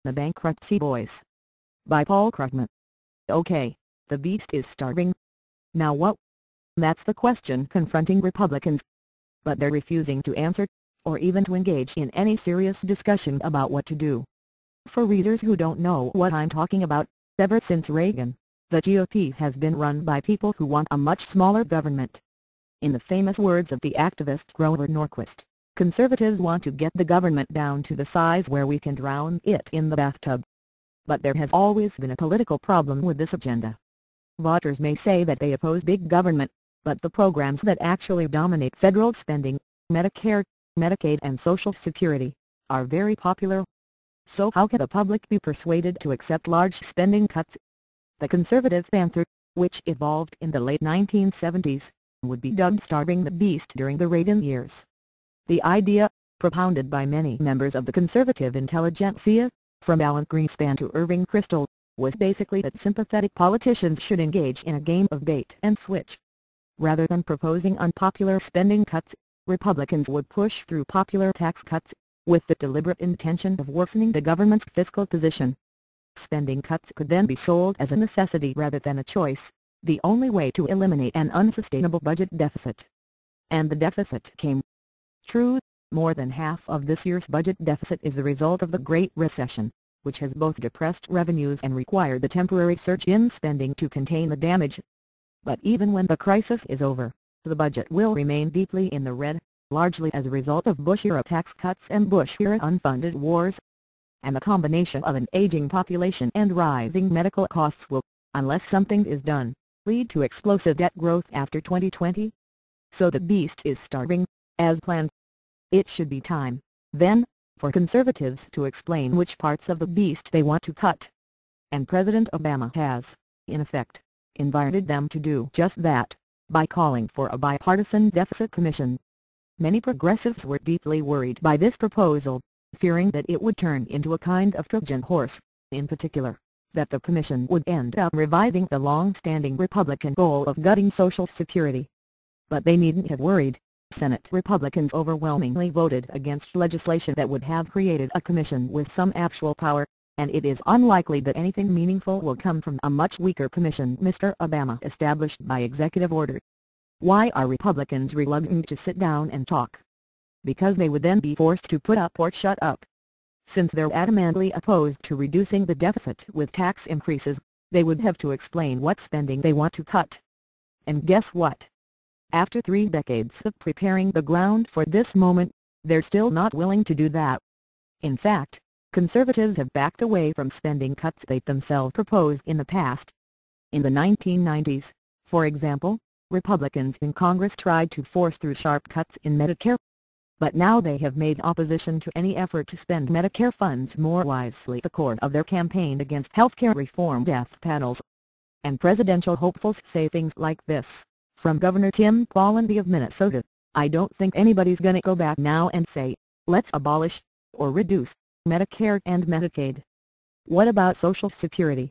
The Bankruptcy Boys. By Krugman. Okay, the beast is starving. Now what? That's the question confronting Republicans. But they're refusing to answer, or even to engage in any serious discussion about what to do. For readers who don't know what I'm talking about, ever since Reagan, the GOP has been run by people who want a much smaller government. In the famous words of the activist Grover Norquist, conservatives want to get the government down to the size where we can drown it in the bathtub. But there has always been a political problem with this agenda. Voters may say that they oppose big government, but the programs that actually dominate federal spending, Medicare, Medicaid and Social Security, are very popular. So how can the public be persuaded to accept large spending cuts? The conservative answer, which evolved in the late 1970s, would be dubbed starving the beast during the Reagan years. The idea, propounded by many members of the conservative intelligentsia, from Alan Greenspan to Irving Kristol, was basically that sympathetic politicians should engage in a game of bait and switch. Rather than proposing unpopular spending cuts, Republicans would push through popular tax cuts, with the deliberate intention of worsening the government's fiscal position. Spending cuts could then be sold as a necessity rather than a choice, the only way to eliminate an unsustainable budget deficit. And the deficit came. True, more than half of this year's budget deficit is the result of the Great Recession, which has both depressed revenues and required the temporary surge in spending to contain the damage. But even when the crisis is over, the budget will remain deeply in the red, largely as a result of Bush-era tax cuts and Bush-era unfunded wars. And the combination of an aging population and rising medical costs will, unless something is done, lead to explosive debt growth after 2020. So the beast is starving, as planned. It should be time, then, for conservatives to explain which parts of the beast they want to cut. And President Obama has, in effect, invited them to do just that, by calling for a bipartisan deficit commission. Many progressives were deeply worried by this proposal, fearing that it would turn into a kind of Trojan horse, in particular, that the commission would end up reviving the long-standing Republican goal of gutting Social Security. But they needn't have worried. Senate Republicans overwhelmingly voted against legislation that would have created a commission with some actual power, and it is unlikely that anything meaningful will come from a much weaker commission Mr. Obama established by executive order. Why are Republicans reluctant to sit down and talk? Because they would then be forced to put up or shut up. Since they're adamantly opposed to reducing the deficit with tax increases, they would have to explain what spending they want to cut. And guess what? After 3 decades of preparing the ground for this moment, they're still not willing to do that. In fact, conservatives have backed away from spending cuts they themselves proposed in the past. In the 1990s, for example, Republicans in Congress tried to force through sharp cuts in Medicare. But now they have made opposition to any effort to spend Medicare funds more wisely the core of their campaign against healthcare reform death panels. And presidential hopefuls say things like this, from Governor Tim Pawlenty of Minnesota: "I don't think anybody's gonna go back now and say, let's abolish, or reduce, Medicare and Medicaid." What about Social Security?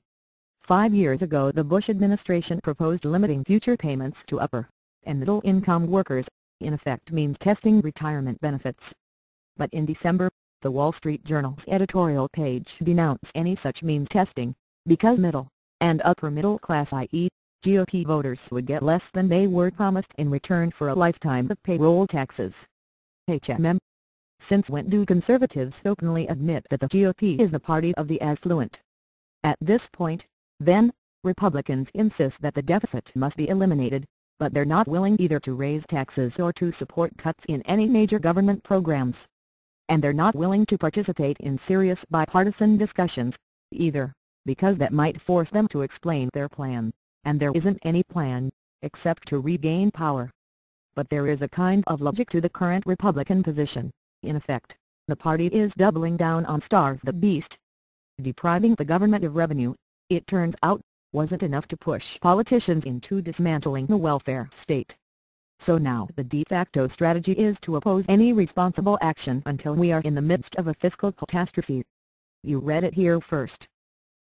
5 years ago the Bush administration proposed limiting future payments to upper and middle-income workers, in effect means testing retirement benefits. But in December, the Wall Street Journal's editorial page denounced any such means testing, because middle and upper middle class, i.e., GOP voters, would get less than they were promised in return for a lifetime of payroll taxes. HMM. Since when do conservatives openly admit that the GOP is the party of the affluent? At this point, then, Republicans insist that the deficit must be eliminated, but they're not willing either to raise taxes or to support cuts in any major government programs. And they're not willing to participate in serious bipartisan discussions, either, because that might force them to explain their plan, and there isn't any plan, except to regain power. But there is a kind of logic to the current Republican position. In effect, the party is doubling down on starve the beast. Depriving the government of revenue, it turns out, wasn't enough to push politicians into dismantling the welfare state. So now the de facto strategy is to oppose any responsible action until we are in the midst of a fiscal catastrophe. You read it here first.